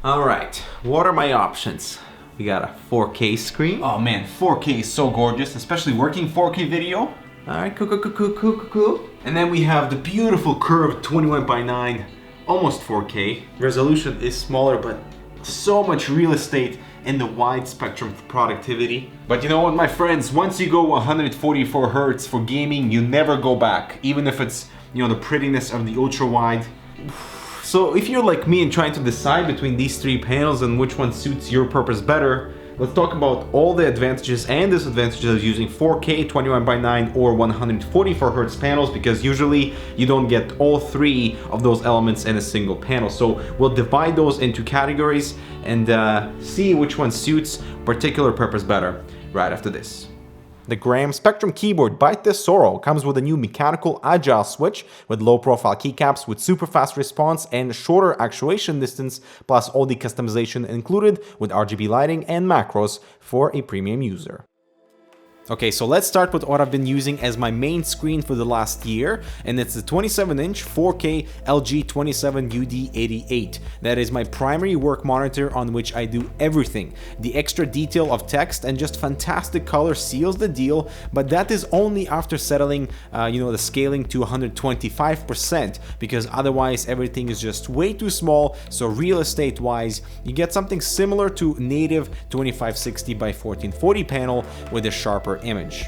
All right, what are my options? We got a 4K screen. Oh man, 4K is so gorgeous, especially working 4K video. All right, cool. And then we have the beautiful curved 21:9, almost 4K. Resolution is smaller, but so much real estate in the wide spectrum productivity. But you know what, my friends? Once you go 144 Hz for gaming, you never go back. Even if it's, the prettiness of the ultra-wide. So if you're like me and trying to decide between these three panels and which one suits your purpose better, let's talk about all the advantages and disadvantages of using 4K, 21:9 or 144 Hz panels, because usually you don't get all three of those elements in a single panel. So we'll divide those into categories and see which one suits particular purpose better right after this. The Gram Spectrum keyboard by Tesoro comes with a new mechanical agile switch with low profile keycaps with super fast response and shorter actuation distance, plus all the customization included with RGB lighting and macros for a premium user. Okay, so let's start with what I've been using as my main screen for the last year, and it's the 27-inch 4K LG 27UD88. That is my primary work monitor on which I do everything. The extra detail of text and just fantastic color seals the deal, but that is only after settling, the scaling to 125%, because otherwise everything is just way too small. So real estate-wise, you get something similar to native 2560 by 1440 panel with a sharper image.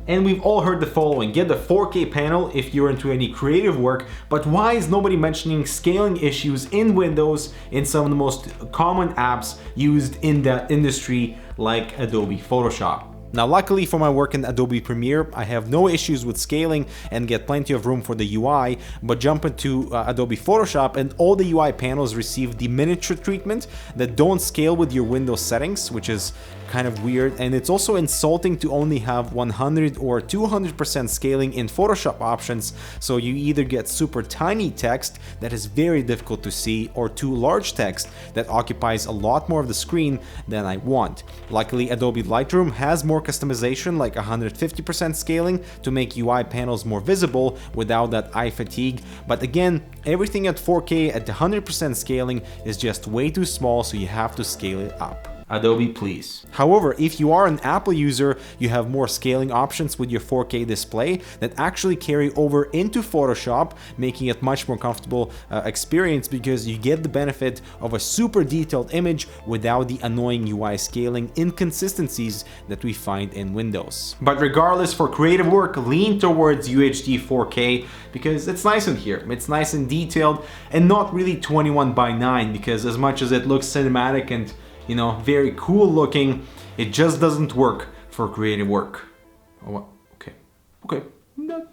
And we've all heard the following: get the 4K panel if you're into any creative work, but why is nobody mentioning scaling issues in Windows in some of the most common apps used in that industry like Adobe Photoshop? Now, luckily for my work in Adobe Premiere, I have no issues with scaling and get plenty of room for the UI, but jump into Adobe Photoshop and all the UI panels receive the miniature treatment that don't scale with your Windows settings, which is kind of weird. And it's also insulting to only have 100 or 200% scaling in Photoshop options, so you either get super tiny text that is very difficult to see, or too large text that occupies a lot more of the screen than I want. Luckily, Adobe Lightroom has more customization, like 150% scaling to make UI panels more visible without that eye fatigue, but again, everything at 4K at 100% scaling is just way too small, so you have to scale it up. Adobe, please. However, if you are an Apple user, you have more scaling options with your 4K display that actually carry over into Photoshop, making it much more comfortable experience, because you get the benefit of a super detailed image without the annoying UI scaling inconsistencies that we find in Windows. But regardless, for creative work, lean towards UHD 4K because it's nice in here. It's nice and detailed, and not really 21:9, because as much as it looks cinematic and very cool looking, it just doesn't work for creative work. Oh, okay. No.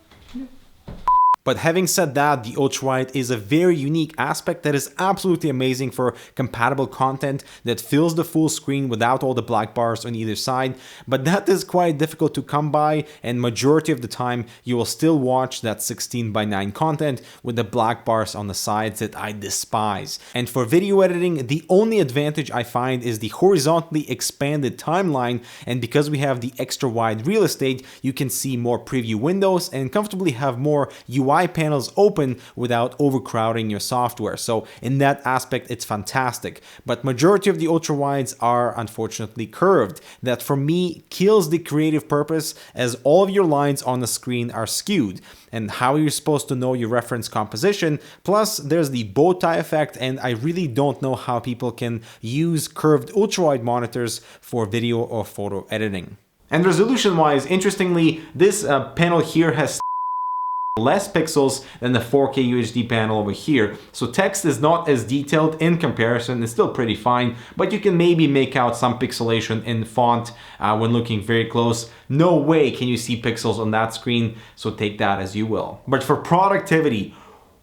But having said that, the Ultrawide is a very unique aspect that is absolutely amazing for compatible content that fills the full screen without all the black bars on either side, but that is quite difficult to come by, and majority of the time you will still watch that 16:9 content with the black bars on the sides that I despise. And for video editing, the only advantage I find is the horizontally expanded timeline, and because we have the extra wide real estate, you can see more preview windows and comfortably have more UI panels open without overcrowding your software. So in that aspect, it's fantastic. But majority of the ultrawides are unfortunately curved. That for me kills the creative purpose, as all of your lines on the screen are skewed. And how are you supposed to know your reference composition? Plus, there's the bow tie effect, and I really don't know how people can use curved ultrawide monitors for video or photo editing. And resolution-wise, interestingly, this panel here has less pixels than the 4K UHD panel over here. So text is not as detailed in comparison. It's still pretty fine, but you can maybe make out some pixelation in font when looking very close. No way can you see pixels on that screen, so take that as you will. But for productivity,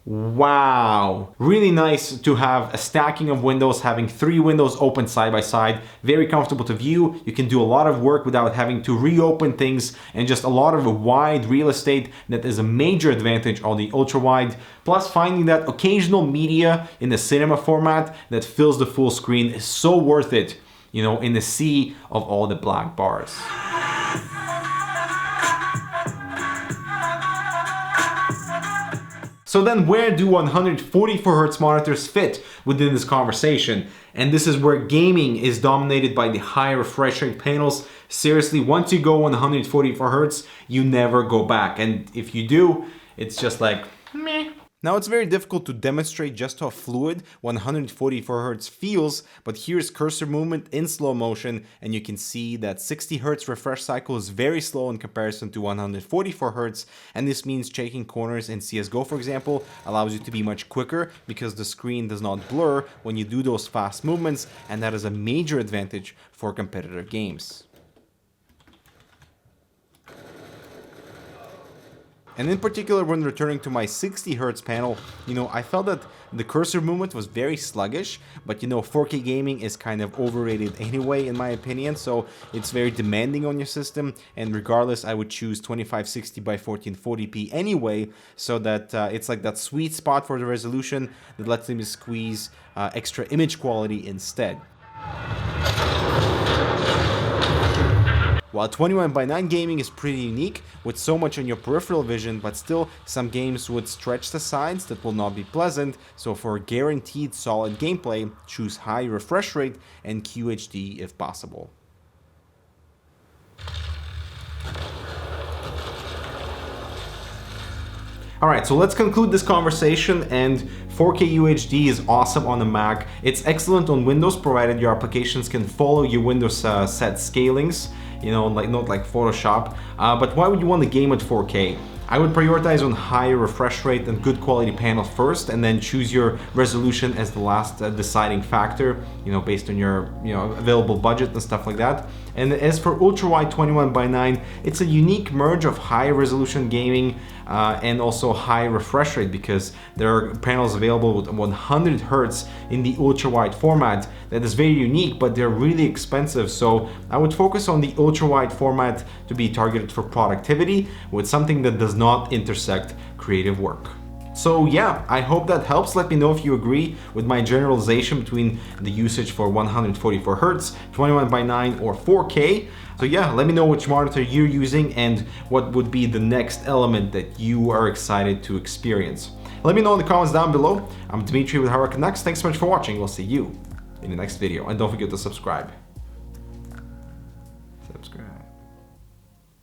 wow, really nice to have a stacking of windows, having 3 windows open side by side, very comfortable to view. You can do a lot of work without having to reopen things, and just a lot of wide real estate that is a major advantage on the ultrawide. Plus, finding that occasional media in the cinema format that fills the full screen is so worth it, in the sea of all the black bars. So then where do 144Hz monitors fit within this conversation? And this is where gaming is dominated by the high refresh rate panels. Seriously, once you go 144Hz, you never go back. And if you do, it's just like, meh. Now it's very difficult to demonstrate just how fluid 144Hz feels, but here's cursor movement in slow motion, and you can see that 60Hz refresh cycle is very slow in comparison to 144Hz, and this means checking corners in CSGO, for example, allows you to be much quicker because the screen does not blur when you do those fast movements, and that is a major advantage for competitive games. And in particular, when returning to my 60Hz panel, I felt that the cursor movement was very sluggish, but 4K gaming is kind of overrated anyway, in my opinion, so it's very demanding on your system, and regardless, I would choose 2560 by 1440p anyway, so that it's like that sweet spot for the resolution that lets me squeeze extra image quality instead. While 21:9 gaming is pretty unique, with so much on your peripheral vision, but still some games would stretch the sides that will not be pleasant, so for guaranteed solid gameplay, choose high refresh rate and UHD if possible. Alright, so let's conclude this conversation, and 4K UHD is awesome on the Mac. It's excellent on Windows, provided your applications can follow your Windows set scalings, not like Photoshop. But why would you want to game at 4K? I would prioritize on high refresh rate and good quality panel first, and then choose your resolution as the last deciding factor, based on your available budget and stuff like that. And as for ultrawide 21:9, it's a unique merge of high resolution gaming and also high refresh rate, because there are panels available with 100Hz in the ultrawide format that is very unique, but they're really expensive. So I would focus on the ultrawide format to be targeted for productivity with something that does not intersect creative work. So yeah, I hope that helps. Let me know if you agree with my generalization between the usage for 144Hz, 21:9 or 4K. So yeah, let me know which monitor you're using and what would be the next element that you are excited to experience. Let me know in the comments down below. I'm Dmitry with Canucks. Thanks so much for watching. We'll see you in the next video, and don't forget to subscribe.